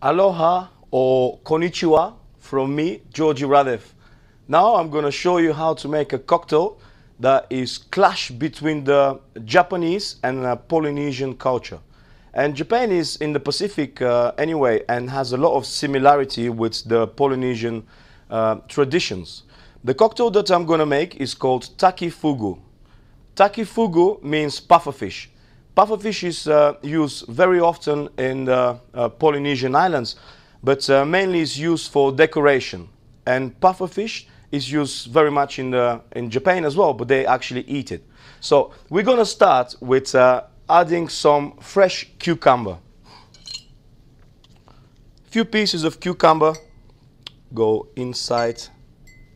Aloha or konnichiwa from me, Georgie Radev. Now I'm going to show you how to make a cocktail that is clash between the Japanese and Polynesian culture. And Japan is in the Pacific anyway and has a lot of similarity with the Polynesian traditions. The cocktail that I'm going to make is called TAKI FUGU. TAKI FUGU means pufferfish. Pufferfish is used very often in the Polynesian islands, but mainly is used for decoration. And pufferfish is used very much in Japan as well, but they actually eat it. So we're going to start with adding some fresh cucumber. Few pieces of cucumber go inside.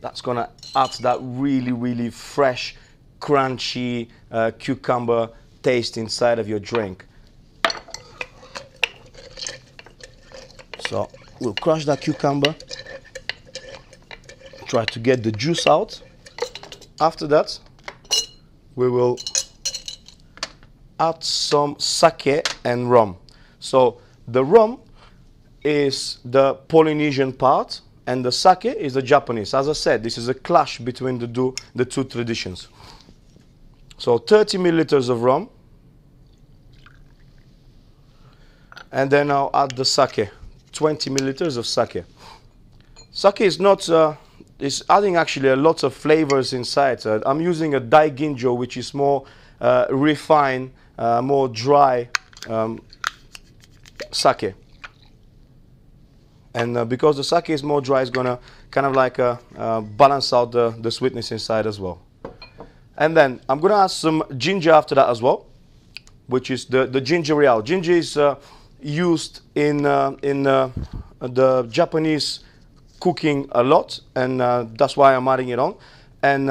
That's going to add that really fresh, crunchy cucumber taste inside of your drink. So we'll crush that cucumber, try to get the juice out. After that, we will add some sake and rum. So the rum is the Polynesian part and the sake is the Japanese. As I said, this is a clash between the two traditions. So 30 milliliters of rum, and then I'll add the sake, 20 milliliters of sake. Sake is not, is adding actually a lot of flavors inside. I'm using a dai ginjo, which is more refined, more dry sake. And because the sake is more dry, it's gonna kind of like balance out the sweetness inside as well. And then I'm gonna add some ginger after that as well, which is the ginger REAL. Ginger is used in the Japanese cooking a lot, and that's why I'm adding it on. And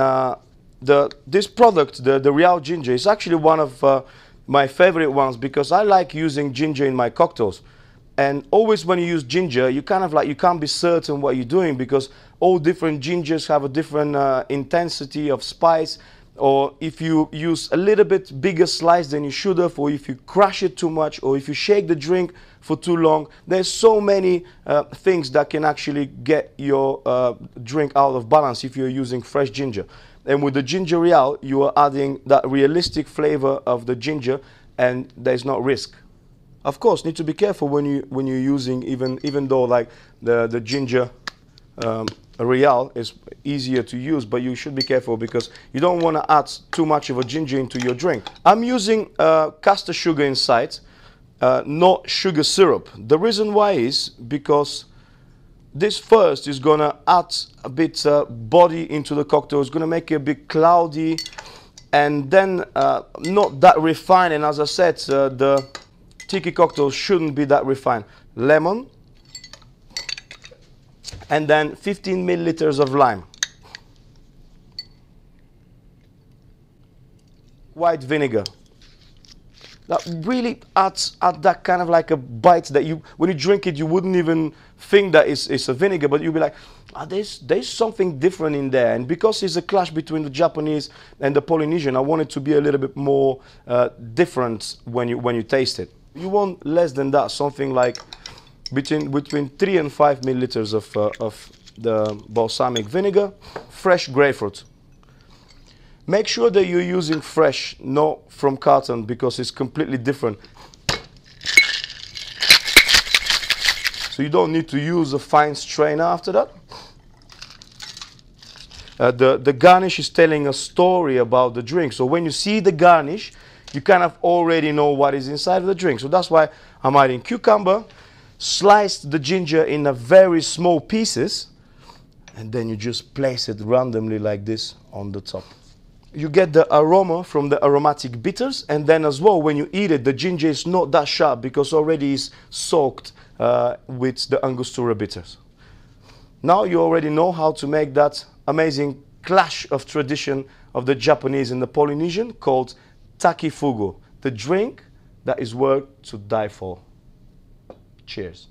this product, the REAL ginger, is actually one of my favorite ones because I like using ginger in my cocktails. And always when you use ginger, you kind of like, you can't be certain what you're doing because all different gingers have a different intensity of spice. Or if you use a little bit bigger slice than you should have, or if you crush it too much, or if you shake the drink for too long, there's so many things that can actually get your drink out of balance if you're using fresh ginger. And with the ginger REAL, you are adding that realistic flavor of the ginger, and there's no risk. Of course, need to be careful when you're using, even though like the ginger REAL is easier to use, but you should be careful because you don't want to add too much of a ginger into your drink. I'm using caster sugar inside, not sugar syrup. The reason why is because this first is going to add a bit body into the cocktail. It's going to make it a bit cloudy and then not that refined. And as I said, the tiki cocktail shouldn't be that refined. Lemon. And then 15 milliliters of lime. White vinegar. That really adds that kind of like a bite that when you drink it, you wouldn't even think that it's a vinegar, but you'll be like, oh, there's something different in there. And because it's a clash between the Japanese and the Polynesian, I want it to be a little bit more different when you taste it. You want less than that, something like between 3 and 5 milliliters of the balsamic vinegar. Fresh grapefruit. Make sure that you're using fresh, not from carton, because it's completely different. So you don't need to use a fine strainer after that. The garnish is telling a story about the drink. So when you see the garnish, you kind of already know what is inside of the drink. So that's why I'm adding cucumber. Slice the ginger in a very small pieces, and then you just place it randomly like this on the top. You get the aroma from the aromatic bitters, and then as well when you eat it, the ginger is not that sharp because already is soaked with the Angostura bitters. Now you already know how to make that amazing clash of tradition of the Japanese and the Polynesian called TAKI FUGU, the drink that is worth to die for. Cheers.